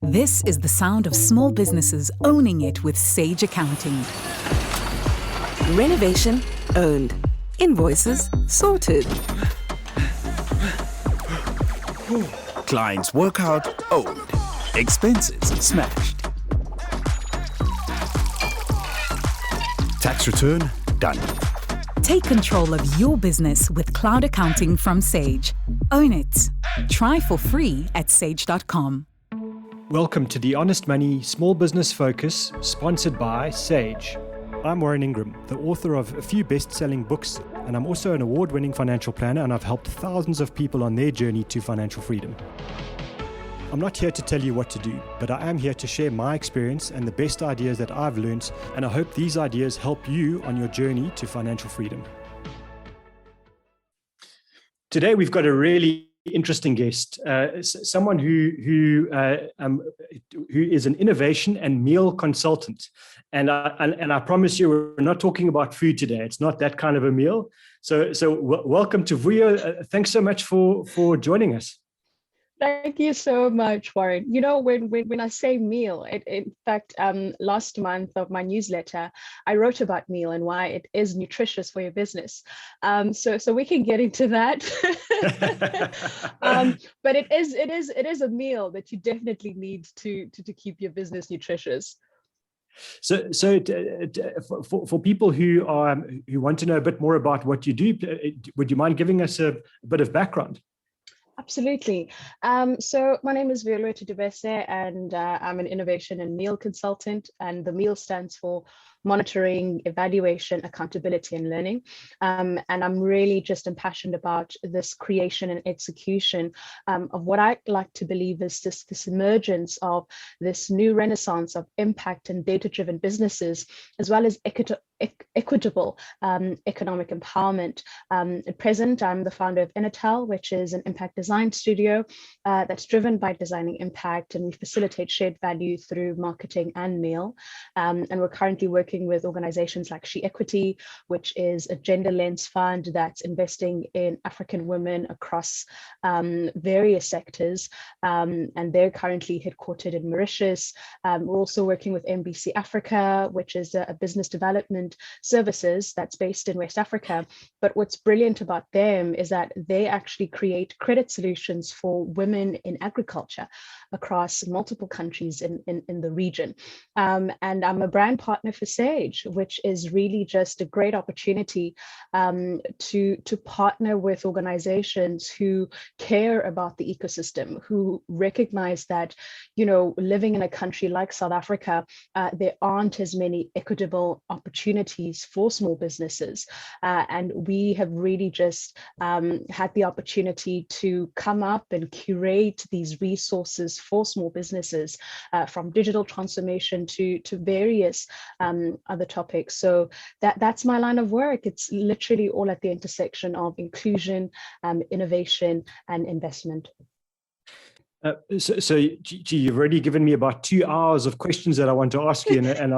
This is the sound of small businesses owning it with Sage Accounting. Renovation owned. Invoices sorted. Clients workout owned. Expenses smashed. Tax return done. Take control of your business with cloud accounting from Sage. Own it. Try for free at sage.com. Welcome to the Honest Money Small Business Focus, sponsored by Sage. I'm Warren Ingram, the author of a few best-selling books, and I'm also an award-winning financial planner, and I've helped thousands of people on their journey to financial freedom. I'm not here to tell you what to do, but I am here to share my experience and the best ideas that I've learned, and I hope these ideas help you on your journey to financial freedom. Today, we've got a really interesting guest, someone who is an innovation and meal consultant, and I promise you, we're not talking about food today. It's not that kind of a meal. So welcome to Vuyo. Thanks so much for joining us. Thank you so much, Warren. You know, when I say meal, in fact, last month of my newsletter, I wrote about meal and why it is nutritious for your business. So we can get into that. But it is a meal that you definitely need to keep your business nutritious. So for people who want to know a bit more about what you do, would you mind giving us a bit of background? Absolutely. So my name is Vuyo and Dubese, and I'm an innovation and meal consultant, and the meal stands for monitoring, evaluation, accountability, and learning. And I'm really just impassioned about this creation and execution of what I like to believe is this emergence of this new renaissance of impact and data-driven businesses, as well as equitable economic empowerment. At present, I'm the founder of M.E.A.L, which is an impact design studio that's driven by designing impact, and we facilitate shared value through marketing and meal. And we're currently working with organizations like She Equity, which is a gender lens fund that's investing in African women across various sectors. And they're currently headquartered in Mauritius. We're also working with MBC Africa, which is a business development services that's based in West Africa. But what's brilliant about them is that they actually create credit solutions for women in agriculture across multiple countries in the region. And I'm a brand partner for Sage, which is really just a great opportunity to partner with organizations who care about the ecosystem, who recognize that, you know, living in a country like South Africa, there aren't as many equitable opportunities for small businesses. And we have really just had the opportunity to come up and curate these resources for small businesses, from digital transformation to various other topics. So that's my line of work. It's literally all at the intersection of inclusion, innovation, and investment. So you've already given me about 2 hours of questions that I want to ask you, and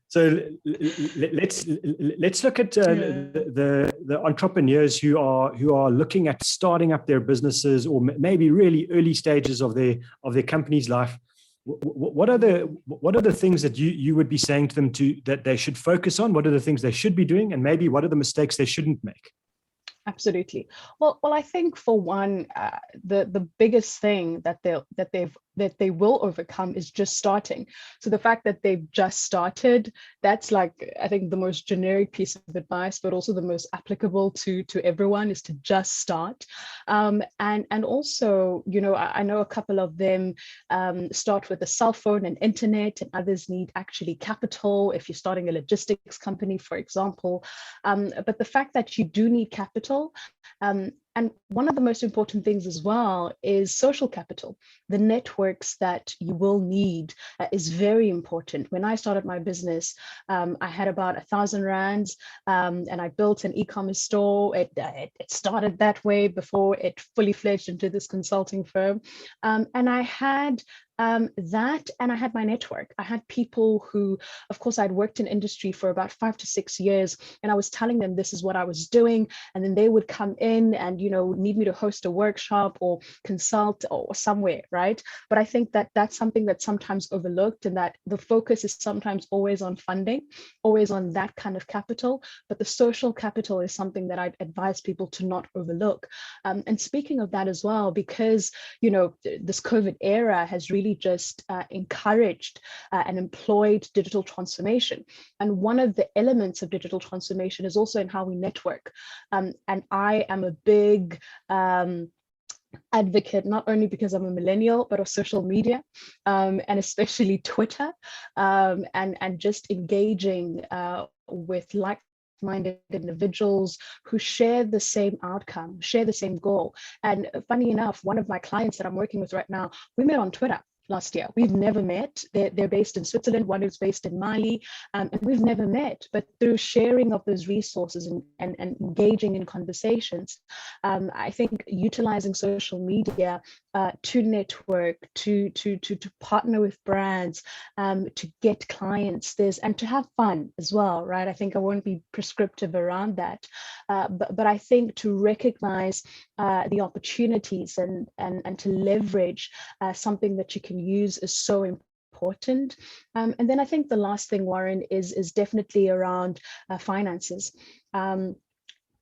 so let's look at the entrepreneurs who are looking at starting up their businesses, or maybe really early stages of their company's life. What are the things that you would be saying to them that they should focus on? What are the things they should be doing, and maybe what are the mistakes they shouldn't make? Absolutely. Well, I think for one, the biggest thing that they will overcome is just starting. So the fact that they've just started, that's like, I think, the most generic piece of advice, but also the most applicable to everyone, is to just start. And also, you know, I know a couple of them start with a cell phone and internet, and others need actually capital if you're starting a logistics company, for example. But the fact that you do need capital, and one of the most important things as well is social capital. The networks that you will need is very important. When I started my business, I had about 1,000 rands, and I built an e-commerce store. It started that way before it fully fledged into this consulting firm. And I had That, and I had my network. I had people who, of course, I'd worked in industry for about 5 to 6 years, and I was telling them this is what I was doing, and then they would come in and need me to host a workshop or consult or somewhere, right? But I think that that's something that's sometimes overlooked, and that the focus is sometimes always on funding, always on that kind of capital. But the social capital is something that I'd advise people to not overlook. And speaking of that as well, because this COVID era has really just encouraged and employed digital transformation. And one of the elements of digital transformation is also in how we network. And I am a big advocate, not only because I'm a millennial, but of social media, and especially Twitter, and just engaging with like-minded individuals who share the same outcome, share the same goal. And funny enough, one of my clients that I'm working with right now, we met on Twitter last year. We've never met. They're based in Switzerland. One is based in Mali, and we've never met. But through sharing of those resources and engaging in conversations, I think utilizing social media to network, to partner with brands, to get clients, and to have fun as well, right? I think I won't be prescriptive around that, but I think to recognize the opportunities and to leverage something that you can use is so important. And then I think the last thing, Warren, is definitely around finances.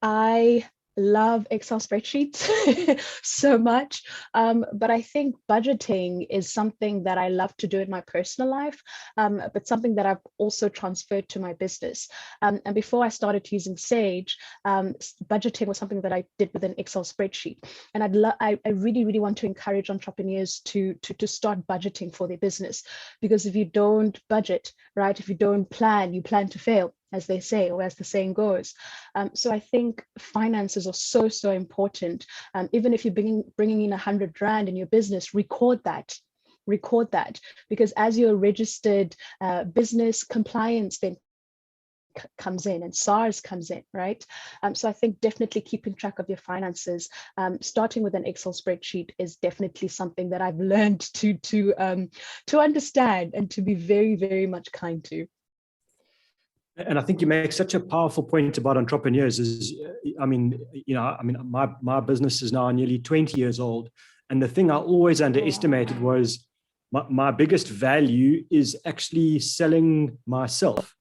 I love Excel spreadsheets so much, but I think budgeting is something that I love to do in my personal life, but something that I've also transferred to my business. And before I started using Sage, budgeting was something that I did with an Excel spreadsheet. And I really, really want to encourage entrepreneurs to start budgeting for their business, because if you don't budget, right, if you don't plan, you plan to fail, as they say, or as the saying goes. So I think finances are so important. Even if you're bringing in 100 Rand in your business, record that, because as your registered business, compliance then comes in and SARS comes in, right? So I think definitely keeping track of your finances, starting with an Excel spreadsheet, is definitely something that I've learned to understand and to be very, very much kind to. And I think you make such a powerful point about entrepreneurs. My business is now nearly 20 years old. And the thing I always underestimated was my biggest value is actually selling myself.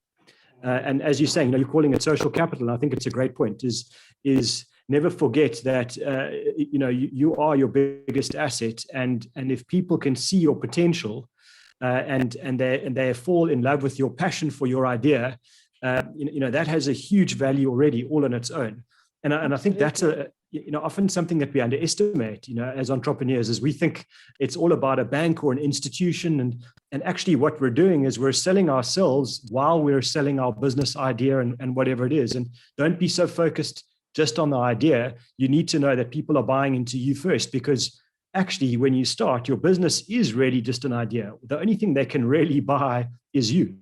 And as you're saying, you're calling it social capital. And I think it's a great point, is never forget that, you are your biggest asset. And if people can see your potential, and they fall in love with your passion for your idea, that has a huge value already, all on its own. And I think that's often something that we underestimate, as entrepreneurs, is we think it's all about a bank or an institution. And actually what we're doing is we're selling ourselves while we're selling our business idea and whatever it is. And don't be so focused just on the idea. You need to know that people are buying into you first, because actually, when you start, your business is really just an idea. The only thing they can really buy is you.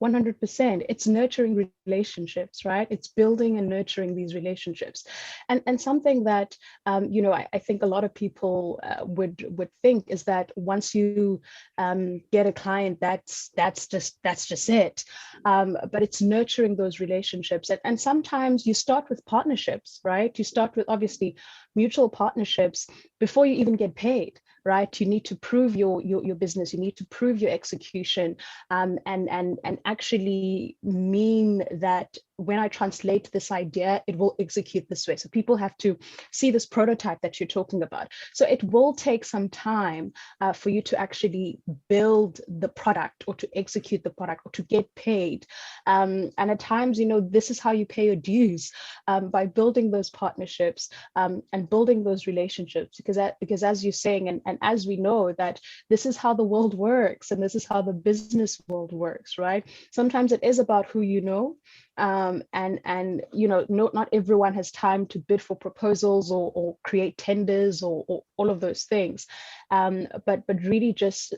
100%. It's nurturing relationships, right? It's building and nurturing these relationships. And something that, I think a lot of people would think is that once you get a client, that's just it. But it's nurturing those relationships. And sometimes you start with partnerships, right? You start with obviously mutual partnerships before you even get paid, right? You need to prove your business. You need to prove your execution, and actually mean that when I translate this idea, it will execute this way. So people have to see this prototype that you're talking about. So it will take some time for you to actually build the product, or to execute the product, or to get paid. And at times, this is how you pay your dues, by building those partnerships, and building those relationships. Because as you're saying, and as we know, that this is how the world works, and this is how the business world works, right? Sometimes it is about who you know. Not everyone has time to bid for proposals or create tenders or all of those things, but really just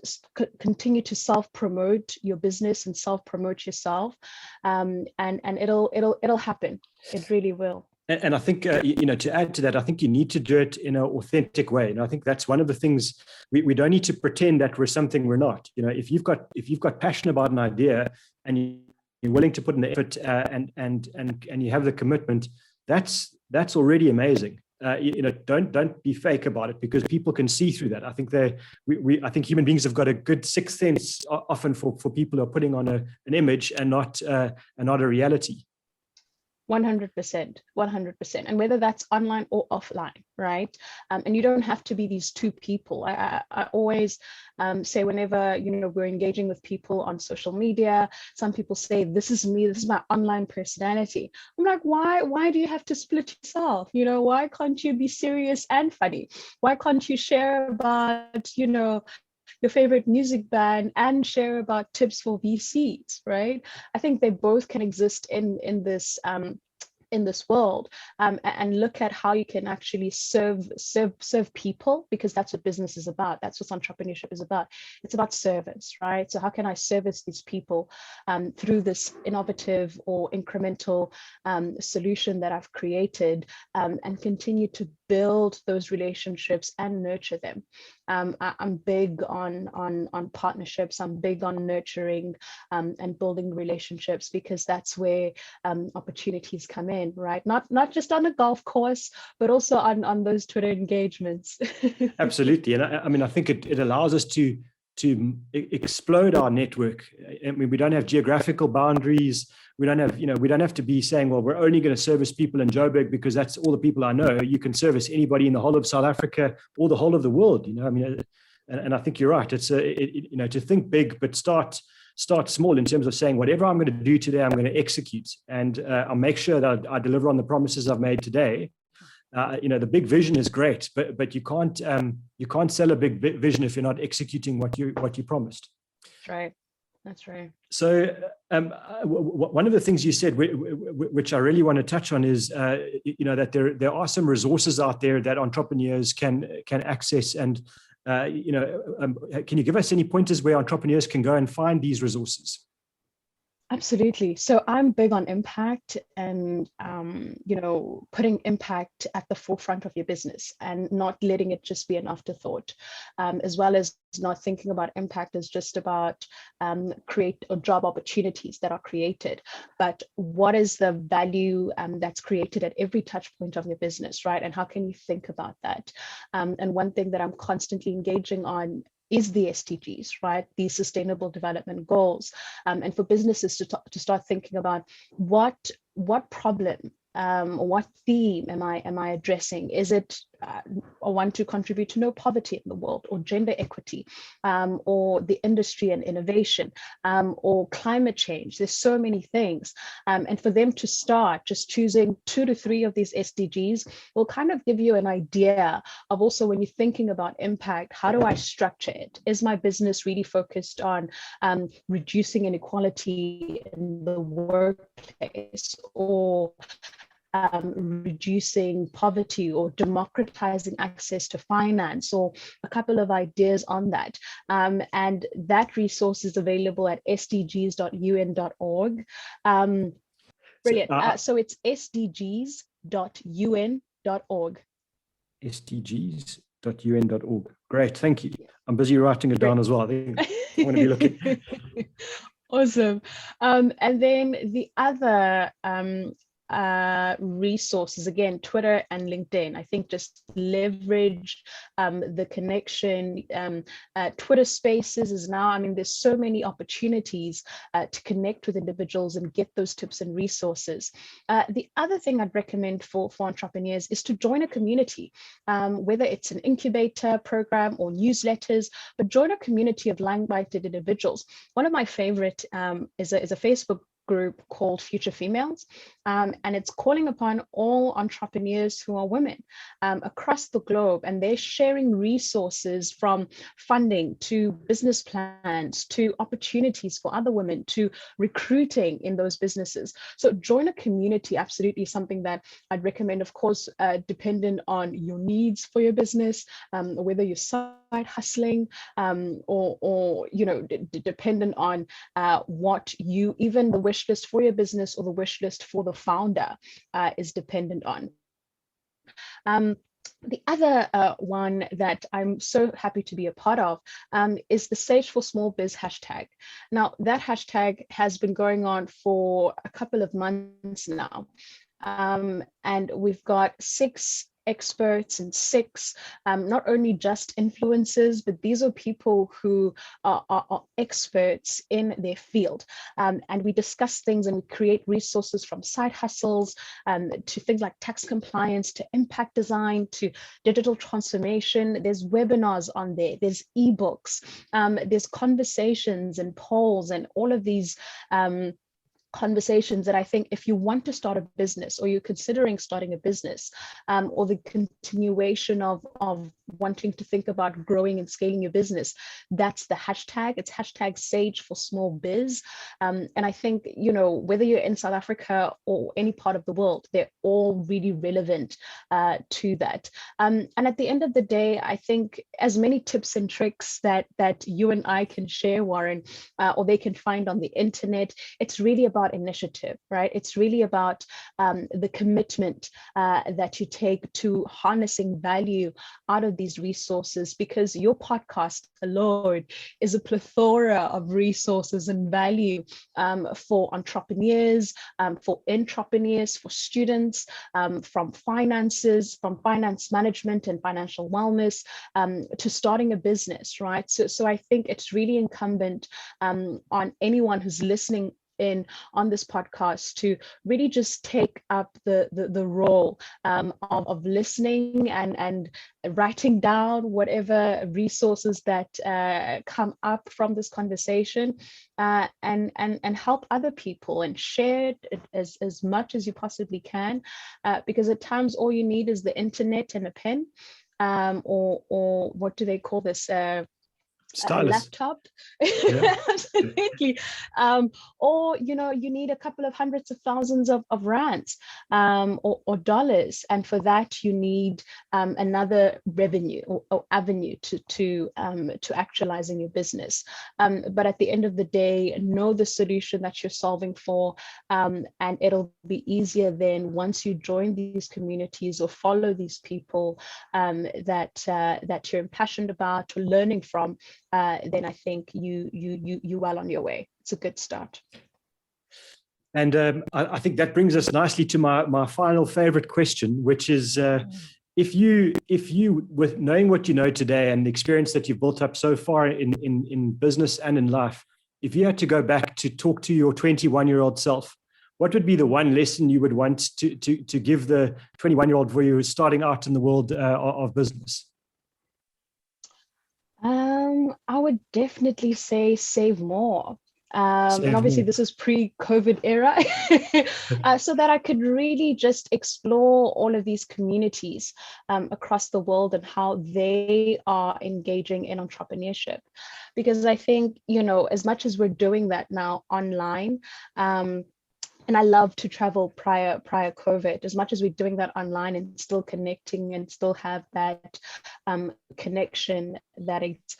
continue to self-promote your business and self-promote yourself, and it'll happen. It really will. And I think, to add to that, I think you need to do it in an authentic way. And I think that's one of the things we don't need to pretend that we're something we're not. If you've got passion about an idea and you're willing to put in the effort and you have the commitment, that's already amazing. Don't be fake about it, because people can see through that. I think I think human beings have got a good sixth sense often for people who are putting on an image and not a reality. 100%, 100%. And whether that's online or offline, right? And you don't have to be these two people. I always say, whenever, we're engaging with people on social media, some people say, this is me, this is my online personality. I'm like, why do you have to split yourself? Why can't you be serious and funny? Why can't you share about, your favorite music band and share about tips for VCs, right? I think they both can exist in this world, and look at how you can actually serve people, because that's what business is about. That's what entrepreneurship is about. It's about service, right? So how can I service these people through this innovative or incremental solution that I've created, and continue to build those relationships and nurture them. I'm big on partnerships. I'm big on nurturing and building relationships, because that's where opportunities come in, right? Not just on the golf course, but also on those Twitter engagements. Absolutely. And I think it allows us to explode our network. I mean, we don't have geographical boundaries. We don't have to be saying, well, we're only going to service people in Joburg because that's all the people I know. You can service anybody in the whole of South Africa or the whole of the world. And I think you're right. It's to think big, but start small in terms of saying, whatever I'm going to do today, I'm going to execute, and I'll make sure that I deliver on the promises I've made today. The big vision is great, but you can't sell a big vision if you're not executing what you promised. That's right. So one of the things you said, which I really want to touch on, is that there are some resources out there that entrepreneurs can access, and can you give us any pointers where entrepreneurs can go and find these resources? Absolutely. So I'm big on impact, and putting impact at the forefront of your business and not letting it just be an afterthought, as well as not thinking about impact as just about create or job opportunities that are created, but what is the value that's created at every touch point of your business, right? And how can you think about that? And one thing that I'm constantly engaging on is the SDGs, right? These Sustainable Development Goals, and for businesses to start thinking about what problem or what theme am I addressing? Is it I want to contribute to no poverty in the world, or gender equity, or the industry and innovation, or climate change? There's so many things, and for them to start just choosing 2 to 3 of these SDGs will kind of give you an idea of, also when you're thinking about impact, how do I structure it? Is my business really focused on reducing inequality in the workplace, or reducing poverty, or democratizing access to finance, or a couple of ideas on that. And that resource is available at sdgs.un.org. Brilliant. So it's sdgs.un.org. sdgs.un.org. Great, thank you. I'm busy writing it down as well. I think I want to be looking. Awesome. And then the other resources, again, Twitter and LinkedIn. I think just leverage the connection. Twitter Spaces is now, there's so many opportunities to connect with individuals and get those tips and resources. The other thing I'd recommend for entrepreneurs is to join a community, whether it's an incubator program or newsletters, but join a community of like-minded individuals. One of my favorite is a Facebook group called Future Females, and it's calling upon all entrepreneurs who are women across the globe, and they're sharing resources from funding to business plans to opportunities for other women to recruiting in those businesses. So join a community, absolutely something that I'd recommend, of course, dependent on your needs for your business, whether you're hustling, or dependent on what you, even the wish list for your business or the wish list for the founder is dependent on. The other one that I'm so happy to be a part of is the Sage for Small Biz hashtag. Now, that hashtag has been going on for a couple of months now. And we've got 6 experts and 6 not only just influencers, but these are people who are experts in their field, and we discuss things and we create resources from side hustles to things like tax compliance, to impact design, to digital transformation. There's webinars on there, there's ebooks, there's conversations and polls and all of these conversations that I think if you want to start a business, or you're considering starting a business, or the continuation of wanting to think about growing and scaling your business, that's the hashtag. It's hashtag Sage for Small Biz. And I think, whether you're in South Africa or any part of the world, they're all really relevant to that. And at the end of the day, I think as many tips and tricks that you and I can share, Warren, or they can find on the internet, it's really about initiative, right? It's really about the commitment that you take to harnessing value out of these resources, because your podcast alone is a plethora of resources and value for entrepreneurs, for intrapreneurs, for students, from finances, from finance management and financial wellness, to starting a business, right? So I think it's really incumbent on anyone who's listening in on this podcast to really just take up the role of listening and writing down whatever resources that come up from this conversation, and help other people and share it as much as you possibly can, because at times all you need is the internet and a pen, or what do they call this? Laptop. Yeah. Absolutely. Or you need a couple of hundreds of thousands of rands, or dollars, and for that you need another revenue or avenue to actualizing your business. But at the end of the day, know the solution that you're solving for, and it'll be easier then once you join these communities or follow these people that you're impassioned about or learning from. Then I think you well on your way. It's a good start. And I think that brings us nicely to my final favorite question, which is if you, with knowing what you know today and the experience that you've built up so far in business and in life, if you had to go back to talk to your 21-year-old self, what would be the one lesson you would want to give the 21-year-old Vuyo who's starting out in the world of business? I would definitely say save more. And obviously this is pre-COVID era, so that I could really just explore all of these communities across the world and how they are engaging in entrepreneurship. Because I think, as much as we're doing that now online, and I love to travel prior COVID, as much as we're doing that online and still connecting and still have that connection, that it's,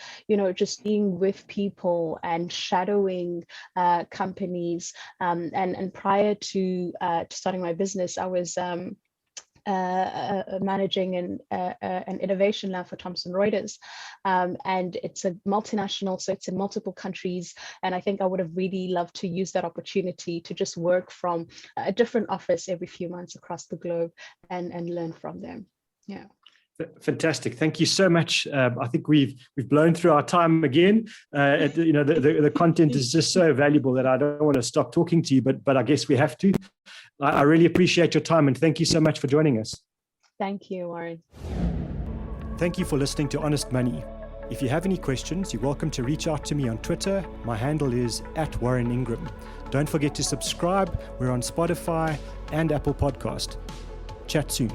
just being with people and shadowing companies. And prior to starting my business, I was managing an innovation lab for Thomson Reuters, and it's a multinational, so it's in multiple countries, and I think I would have really loved to use that opportunity to just work from a different office every few months across the globe and learn from them. Yeah. Fantastic. Thank you so much. I think we've blown through our time again. The content is just so valuable that I don't want to stop talking to you, but I guess we have to. I really appreciate your time, and thank you so much for joining us. Thank you, Warren. Thank you for listening to Honest Money. If you have any questions, you're welcome to reach out to me on Twitter. My handle is @WarrenIngram. Don't forget to subscribe. We're on Spotify and Apple Podcast. Chat soon.